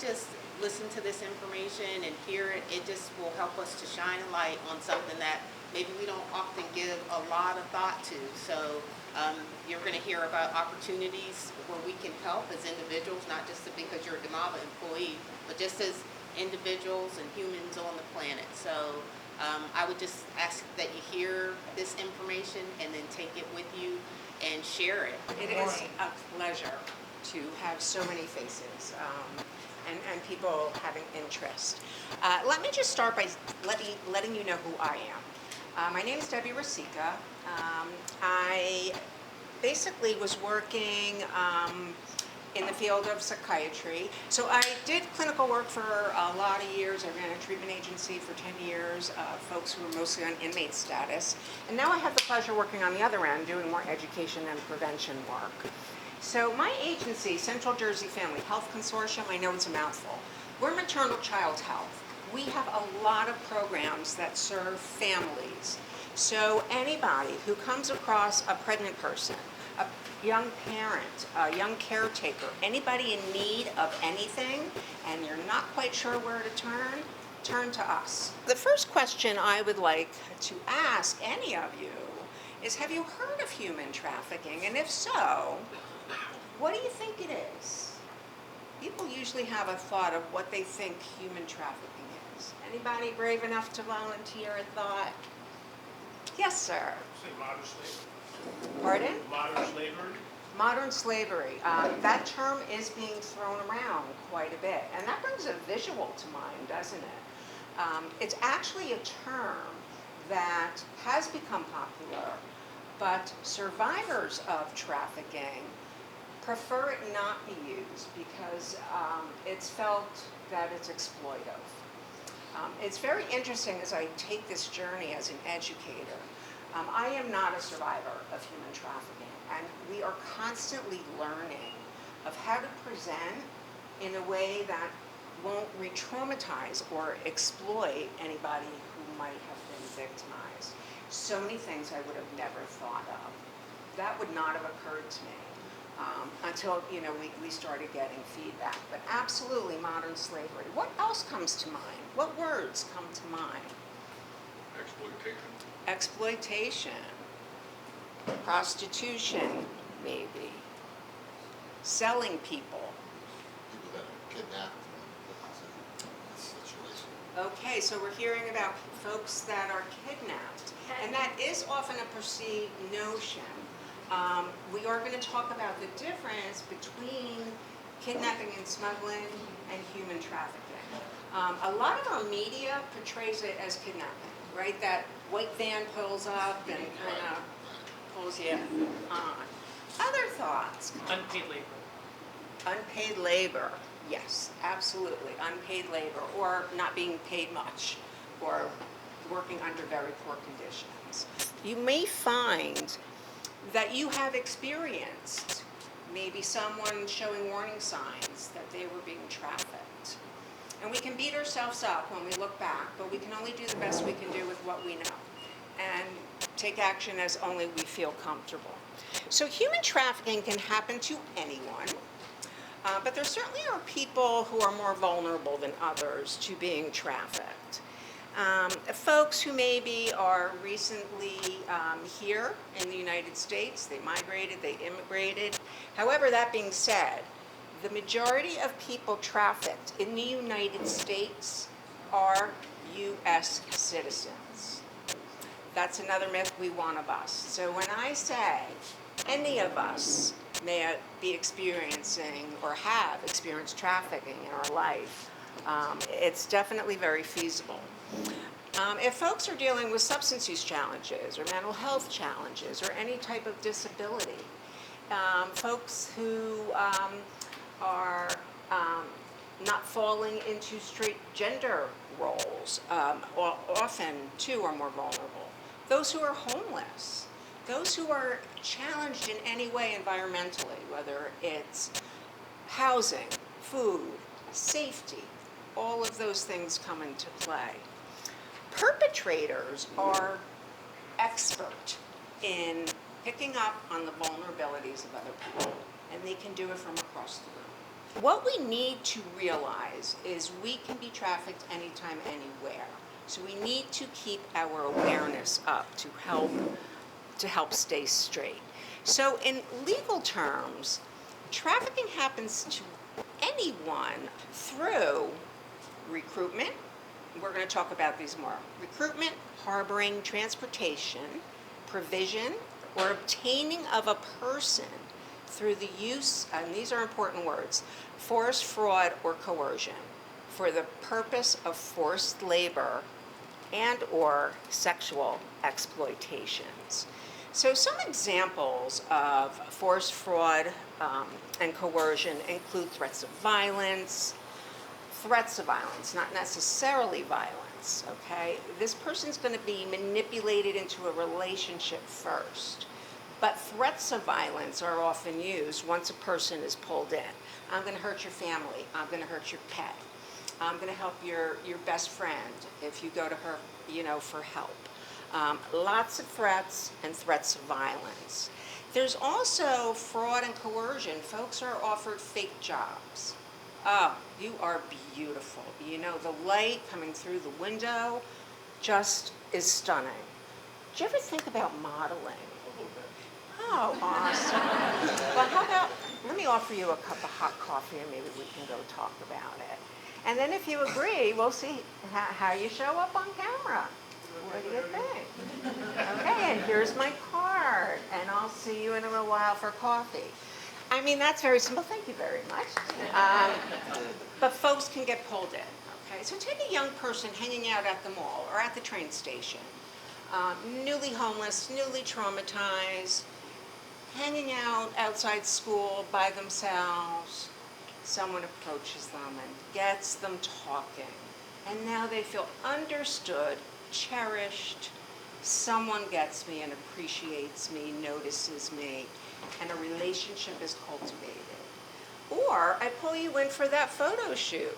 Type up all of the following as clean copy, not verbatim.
just listen to this information and hear it, it just will help us to shine a light on something that maybe we don't often give a lot of thought to. So you're going to hear about opportunities where we can help as individuals, not just because you're a DMAVA employee, but just as individuals and humans on the planet. So I would just ask that you hear this information and then take it with you and share it. It is a pleasure to have so many faces and people having interest. Let me just start by letting you know who I am. My name is Debbie Rosica. I basically was working in the field of psychiatry. So I did clinical work for a lot of years. I ran a treatment agency for 10 years, folks who were mostly on inmate status. And now I have the pleasure working on the other end, doing more education and prevention work. So my agency, Central Jersey Family Health Consortium, I know it's a mouthful. We're maternal child health. We have a lot of programs that serve families. So anybody who comes across a pregnant person, a young parent, a young caretaker, anybody in need of anything, and you're not quite sure where to turn to us. The first question I would like to ask any of you is, have you heard of human trafficking? And if so, what do you think it is? People usually have a thought of what they think human trafficking is. Anybody brave enough to volunteer a thought? Yes, sir. Say modern slavery. Pardon? Modern slavery. Modern slavery. That term is being thrown around quite a bit. And that brings a visual to mind, doesn't it? It's actually a term that has become popular, but survivors of trafficking prefer it not be used because it's felt that it's exploitive. It's very interesting as I take this journey as an educator. I am not a survivor of human trafficking, and we are constantly learning of how to present in a way that won't re-traumatize or exploit anybody who might have been victimized. So many things I would have never thought of. That would not have occurred to me until we started getting feedback. But absolutely modern slavery. What else comes to mind? What words come to mind? Exploitation. Exploitation. Prostitution, maybe. Selling people. People that are kidnapped in this situation. Okay, so we're hearing about folks that are kidnapped. And that is often a perceived notion. We are going to talk about the difference between kidnapping and smuggling and human trafficking. A lot of our media portrays it as kidnapping, right? That white van pulls up and kind of pulls you on. Other thoughts? Unpaid labor. Unpaid labor, yes, absolutely. Unpaid labor, or not being paid much, or working under very poor conditions. You may find that you have experienced maybe someone showing warning signs that they were being trafficked. And we can beat ourselves up when we look back, but we can only do the best we can do with what we know and take action as only we feel comfortable. So human trafficking can happen to anyone, but there certainly are people who are more vulnerable than others to being trafficked. Folks who maybe are recently here in the United States, they migrated, they immigrated. However, that being said, the majority of people trafficked in the United States are U.S. citizens. That's another myth we want to bust. So when I say any of us may be experiencing or have experienced trafficking in our life, it's definitely very feasible. If folks are dealing with substance use challenges or mental health challenges or any type of disability, folks who are not falling into straight gender roles often too are more vulnerable. Those who are homeless, those who are challenged in any way environmentally, whether it's housing, food, safety, all of those things come into play. Perpetrators are expert in picking up on the vulnerabilities of other people, and they can do it from across the room. what we need to realize is we can be trafficked anytime, anywhere. So we need to keep our awareness up to help stay straight. So in legal terms, trafficking happens to anyone through recruitment. We're going to talk about these more. Recruitment, harboring, transportation, provision, or obtaining of a person through the use, and these are important words, force, fraud, or coercion for the purpose of forced labor and or sexual exploitations. So some examples of force, fraud, and coercion include threats of violence, not necessarily violence, okay? This person's going to be manipulated into a relationship first. But threats of violence are often used once a person is pulled in. I'm going to hurt your family. I'm going to hurt your pet. I'm going to help your best friend if you go to her, for help. Lots of threats and threats of violence. There's also fraud and coercion. Folks are offered fake jobs. Oh, you are beautiful. The light coming through the window just is stunning. Did you ever think about modeling? Oh, awesome. Well, how about, let me offer you a cup of hot coffee and maybe we can go talk about it. And then if you agree, we'll see how you show up on camera. What do you think? Okay, and here's my card, and I'll see you in a little while for coffee. I mean, that's very simple. Thank you very much. But folks can get pulled in, okay? So take a young person hanging out at the mall or at the train station, newly homeless, newly traumatized, hanging out outside school by themselves. Someone approaches them and gets them talking. And now they feel understood, cherished. Someone gets me and appreciates me, notices me, and a relationship is cultivated. Or I pull you in for that photo shoot.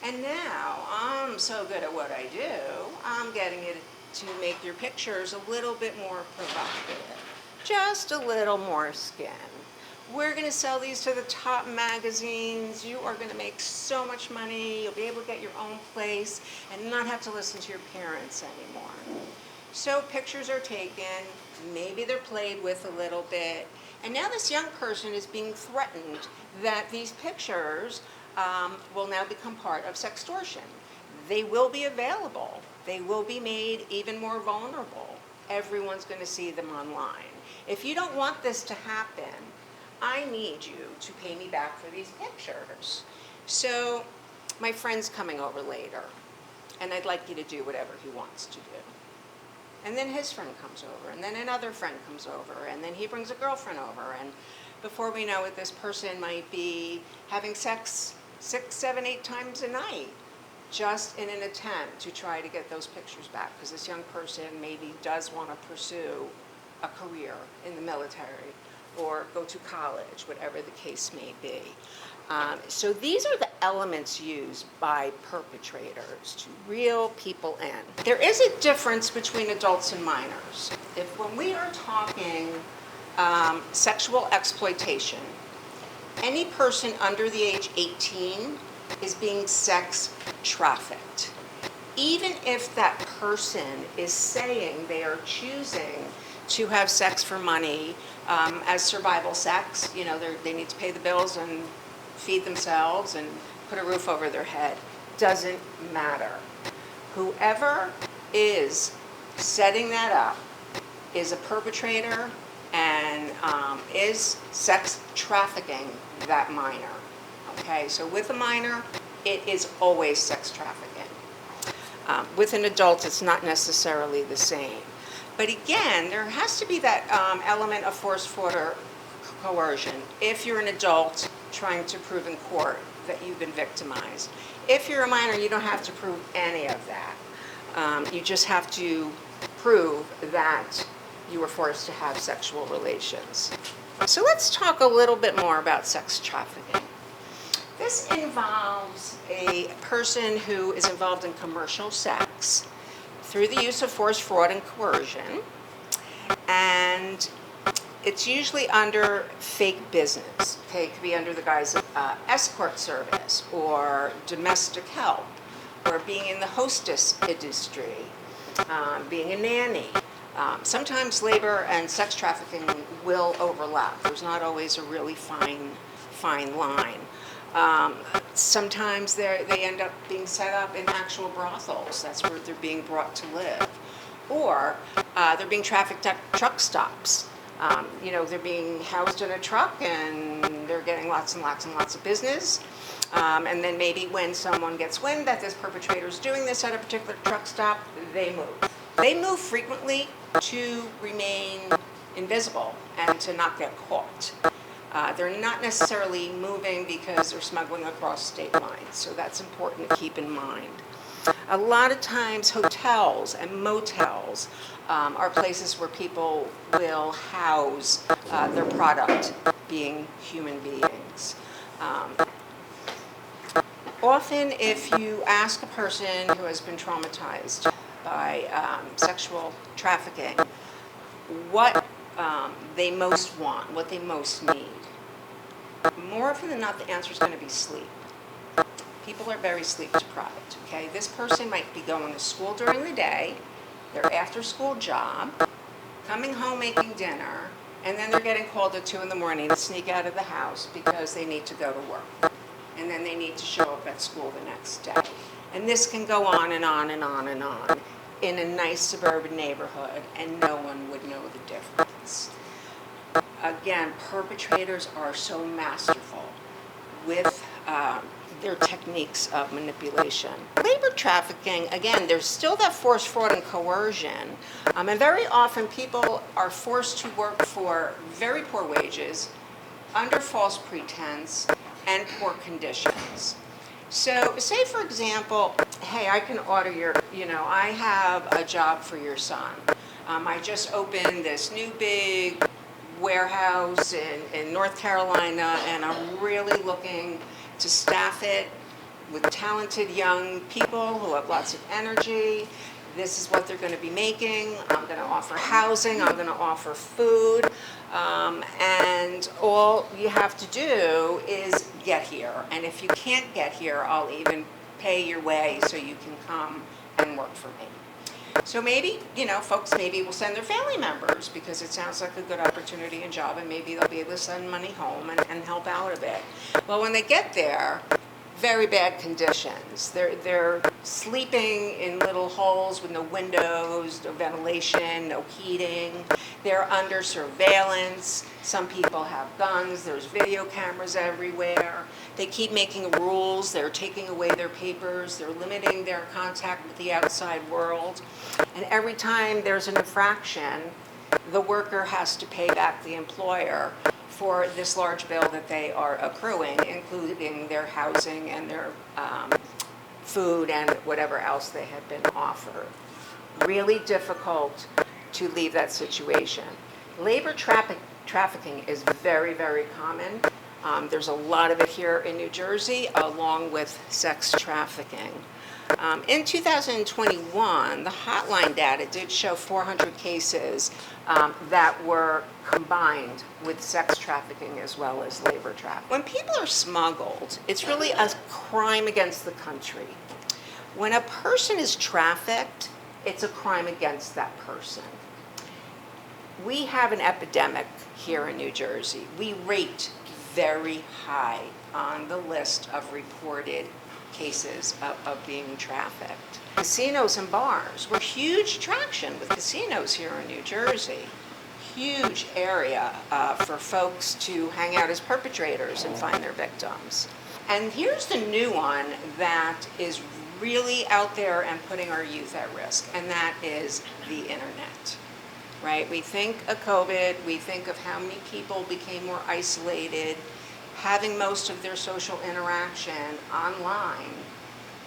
And now I'm so good at what I do, I'm getting it to make your pictures a little bit more provocative. Just a little more skin. We're going to sell these to the top magazines. You are going to make so much money. You'll be able to get your own place and not have to listen to your parents anymore. So pictures are taken. Maybe they're played with a little bit. And now this young person is being threatened that these pictures will now become part of sextortion. They will be available. They will be made even more vulnerable. Everyone's going to see them online. If you don't want this to happen, I need you to pay me back for these pictures. So my friend's coming over later, and I'd like you to do whatever he wants to do. And then his friend comes over, and then another friend comes over, and then he brings a girlfriend over, and before we know it, this person might be having sex 6, 7, 8 times a night, just in an attempt to try to get those pictures back, because this young person maybe does want to pursue a career in the military or go to college, whatever the case may be. So these are the elements used by perpetrators to reel people in. There is a difference between adults and minors. If when we are talking sexual exploitation, any person under the age 18 is being sex trafficked. Even if that person is saying they are choosing to have sex for money as survival sex, they need to pay the bills and feed themselves and put a roof over their head, doesn't matter. Whoever is setting that up is a perpetrator and is sex trafficking that minor. Okay, so with a minor, it is always sex trafficking. With an adult, it's not necessarily the same. But again, there has to be that element of force, fraud, or coercion if you're an adult trying to prove in court that you've been victimized. If you're a minor, you don't have to prove any of that. You just have to prove that you were forced to have sexual relations. So let's talk a little bit more about sex trafficking. This involves a person who is involved in commercial sex through the use of force, fraud, and coercion. And it's usually under fake business. Okay, it could be under the guise of escort service or domestic help or being in the hostess industry, being a nanny. Sometimes labor and sex trafficking will overlap. There's not always a really fine line. Sometimes they end up being set up in actual brothels. That's where they're being brought to live. Or they're being trafficked at truck stops. They're being housed in a truck and they're getting lots and lots and lots of business. And then maybe when someone gets wind that this perpetrator is doing this at a particular truck stop, they move. They move frequently to remain invisible and to not get caught. They're not necessarily moving because they're smuggling across state lines, so that's important to keep in mind. A lot of times hotels and motels are places where people will house their product, being human beings. Often if you ask a person who has been traumatized by sexual trafficking what they most want, what they most need, more often than not the answer is going to be sleep. People are very sleep deprived, okay? This person might be going to school during the day, their after school job, coming home making dinner, and then they're getting called at 2 in the morning to sneak out of the house because they need to go to work. And then they need to show up at school the next day. And this can go on and on and on and on in a nice suburban neighborhood, and no one would know the difference. Again, perpetrators are so masterful with their techniques of manipulation. Labor trafficking, again, there's still that force, fraud, and coercion. And very often people are forced to work for very poor wages, under false pretense, and poor conditions. So say, for example, hey, I can order I have a job for your son. I just opened this new big warehouse in North Carolina, and I'm really looking to staff it with talented young people who have lots of energy. This is what they're going to be making. I'm going to offer housing. I'm going to offer food. And all you have to do is get here. And if you can't get here, I'll even pay your way so you can come and work for me. So maybe, folks maybe will send their family members because it sounds like a good opportunity and job, and maybe they'll be able to send money home and help out a bit. Well, when they get there, very bad conditions. They're sleeping in little holes with no windows, no ventilation, no heating. They're under surveillance. Some people have guns. There's video cameras everywhere. They keep making rules. They're taking away their papers. They're limiting their contact with the outside world. And every time there's an infraction, the worker has to pay back the employer for this large bill that they are accruing, including their housing and their food and whatever else they have been offered. Really difficult to leave that situation. Labor trafficking is very, very common. There's a lot of it here in New Jersey, along with sex trafficking. In 2021, the hotline data did show 400 cases that were combined with sex trafficking as well as labor trafficking. When people are smuggled, it's really a crime against the country. When a person is trafficked, it's a crime against that person. We have an epidemic here in New Jersey. We rate very high on the list of reported cases of being trafficked. Casinos and bars. We're huge attraction with casinos here in New Jersey. Huge area for folks to hang out as perpetrators and find their victims. And here's the new one that is really out there and putting our youth at risk, and that is the internet. Right? We think of COVID, we think of how many people became more isolated, having most of their social interaction online.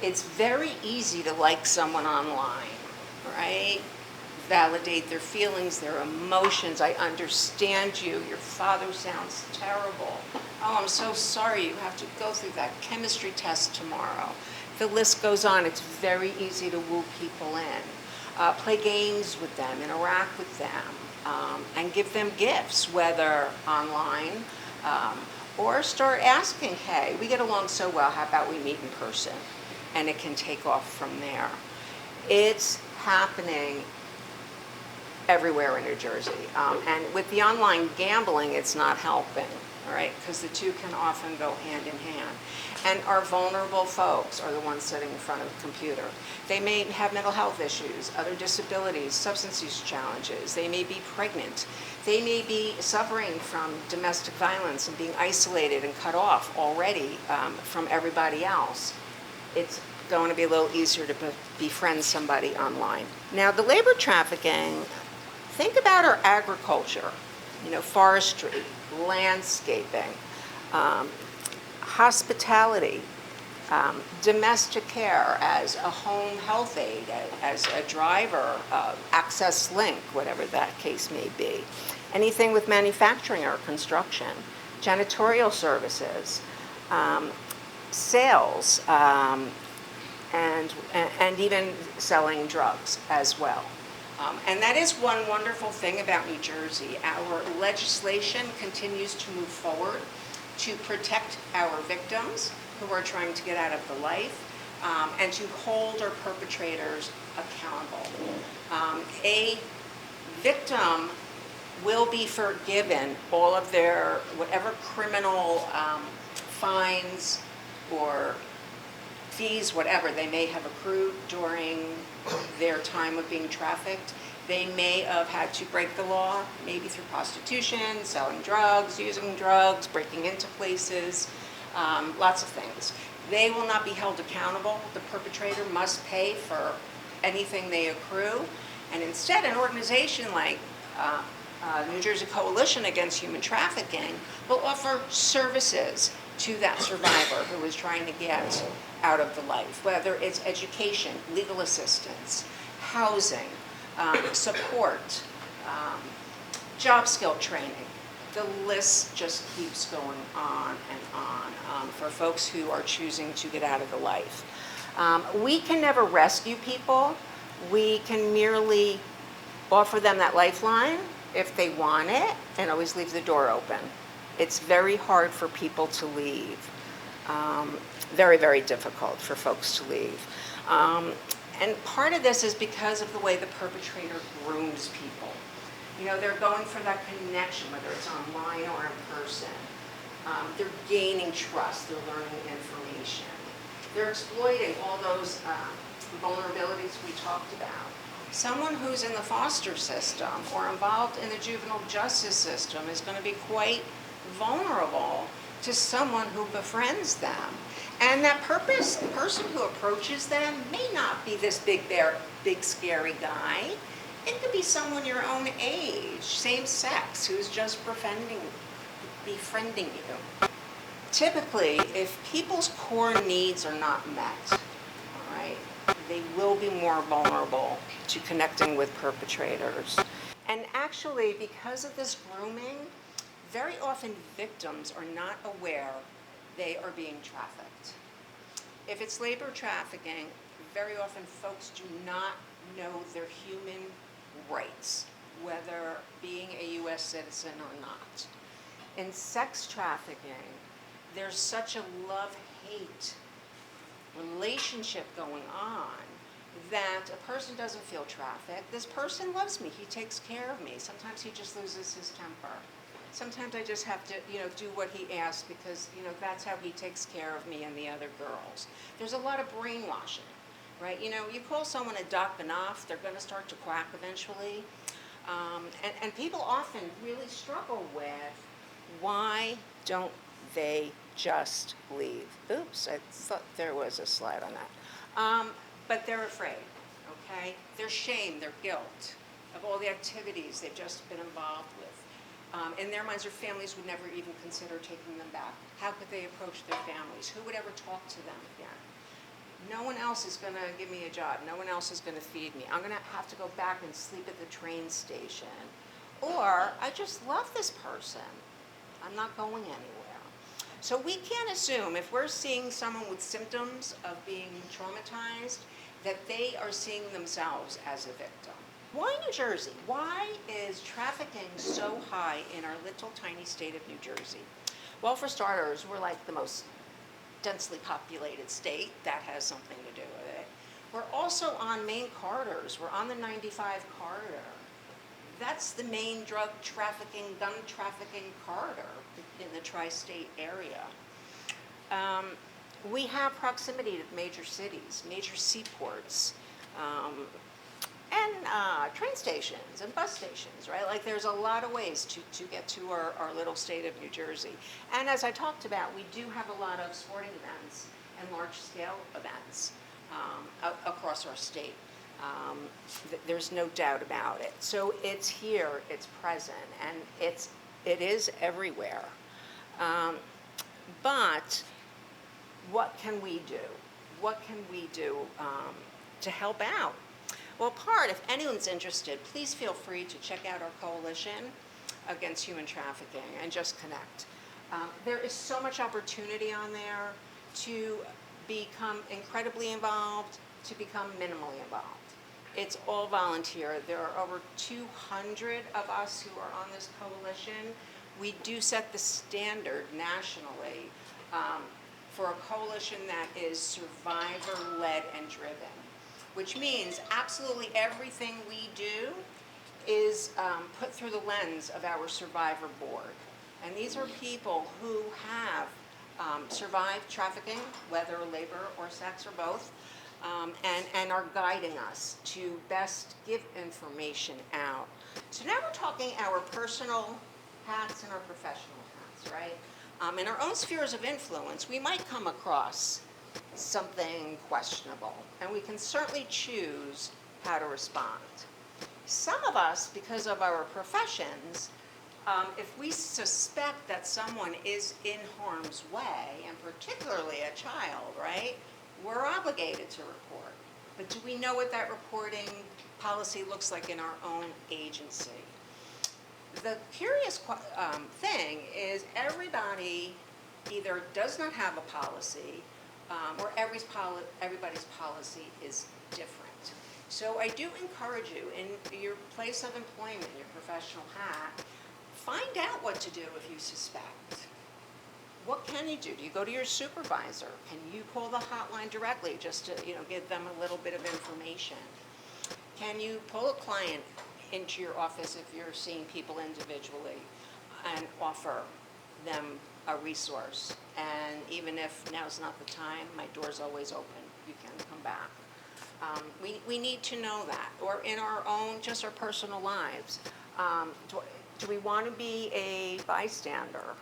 It's very easy to like someone online, right? Validate their feelings, their emotions. I understand you. Your father sounds terrible. Oh, I'm so sorry you have to go through that chemistry test tomorrow. The list goes on. It's very easy to woo people in. Play games with them, interact with them. and give them gifts, whether online or start asking, hey, we get along so well, how about we meet in person? And it can take off from there. It's happening everywhere in New Jersey. And with the online gambling, it's not helping, all right? Because the two can often go hand in hand. And our vulnerable folks are the ones sitting in front of the computer. They may have mental health issues, other disabilities, substance use challenges. They may be pregnant. They may be suffering from domestic violence and being isolated and cut off already from everybody else. It's going to be a little easier to befriend somebody online. Now, the labor trafficking, think about our agriculture, forestry, landscaping, hospitality, domestic care as a home health aide, as a driver, Access Link, whatever that case may be. Anything with manufacturing or construction, janitorial services, sales, and even selling drugs as well. And that is one wonderful thing about New Jersey. Our legislation continues to move forward to protect our victims who are trying to get out of the life and to hold our perpetrators accountable. A victim will be forgiven all of their whatever criminal fines or fees, whatever they may have accrued during their time of being trafficked. They may have had to break the law, maybe through prostitution, selling drugs, using drugs, breaking into places, lots of things. They will not be held accountable. The perpetrator must pay for anything they accrue. And instead, an organization like New Jersey Coalition Against Human Trafficking will offer services to that survivor who is trying to get out of the life, whether it's education, legal assistance, housing, support, job skill training. The list just keeps going on and on for folks who are choosing to get out of the life. We can never rescue people. We can merely offer them that lifeline if they want it, and always leave the door open. It's very hard for people to leave. Very, very difficult for folks to leave. And part of this is because of the way the perpetrator grooms people. They're going for that connection, whether it's online or in person. They're gaining trust. They're learning information. They're exploiting all those vulnerabilities we talked about. Someone who's in the foster system or involved in the juvenile justice system is going to be quite vulnerable to someone who befriends them. And that person who approaches them may not be this big scary guy. It could be someone your own age, same sex, who's just befriending you. Typically, if people's core needs are not met, all right, they will be more vulnerable to connecting with perpetrators. And actually, because of this grooming, very often victims are not aware they are being trafficked. If it's labor trafficking, very often folks do not know their human rights, whether being a U.S. citizen or not. In sex trafficking, there's such a love-hate relationship going on that a person doesn't feel trafficked. This person loves me. He takes care of me. Sometimes he just loses his temper. Sometimes I just have to, do what he asks because, that's how he takes care of me and the other girls. There's a lot of brainwashing, right? You call someone a duck enough, they're going to start to quack eventually. And people often really struggle with why don't they just leave? Oops, I thought there was a slide on that. But they're afraid, okay? Their shame, their guilt of all the activities they've just been involved with. In their minds, their families would never even consider taking them back. How could they approach their families? Who would ever talk to them again? No one else is going to give me a job. No one else is going to feed me. I'm going to have to go back and sleep at the train station. Or, I just love this person. I'm not going anywhere. So we can't assume, if we're seeing someone with symptoms of being traumatized, that they are seeing themselves as a victim. Why New Jersey? Why is trafficking so high in our little tiny state of New Jersey? Well, for starters, we're like the most densely populated state. That has something to do with it. We're also on main corridors. We're on the 95 corridor. That's the main drug trafficking, gun trafficking corridor in the tri-state area. We have proximity to major cities, major seaports, and train stations and bus stations, right? Like there's a lot of ways to get to our little state of New Jersey. And as I talked about, we do have a lot of sporting events and large-scale events across our state. There's no doubt about it. So it's here, it's present, and it is everywhere. But what can we do? What can we do to help out? Well, if anyone's interested, please feel free to check out our coalition against human trafficking and just connect. There is so much opportunity on there to become incredibly involved, to become minimally involved. It's all volunteer. There are over 200 of us who are on this coalition. We do set the standard nationally for a coalition that is survivor-led and driven, which means absolutely everything we do is put through the lens of our survivor board. And these are people who have survived trafficking, whether labor or sex or both, and are guiding us to best give information out. So now we're talking our personal hats and our professional hats, right? In our own spheres of influence, we might come across something questionable, and we can certainly choose how to respond. Some of us, because of our professions, if we suspect that someone is in harm's way, and particularly a child, right, we're obligated to report. But do we know what that reporting policy looks like in our own agency? The curious thing is everybody either does not have a policy or everybody's policy is different. So I do encourage you, in your place of employment, your professional hat, find out what to do if you suspect. What can you do? Do you go to your supervisor? Can you call the hotline directly just to give them a little bit of information? Can you pull a client into your office if you're seeing people individually and offer them a resource? And even if now's not the time, my door's always open. You can come back. We need to know that. Or in our own, just our personal lives. Do we want to be a bystander?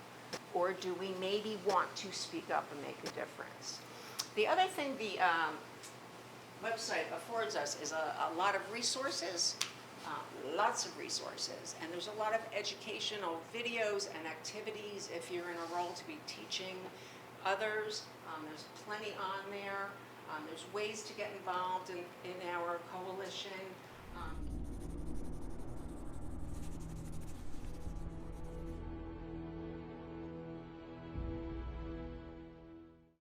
Or do we maybe want to speak up and make a difference? The other thing the website affords us is a lot of resources, lots of resources, and there's a lot of educational videos and activities if you're in a role to be teaching others. There's plenty on there. There's ways to get involved in our coalition.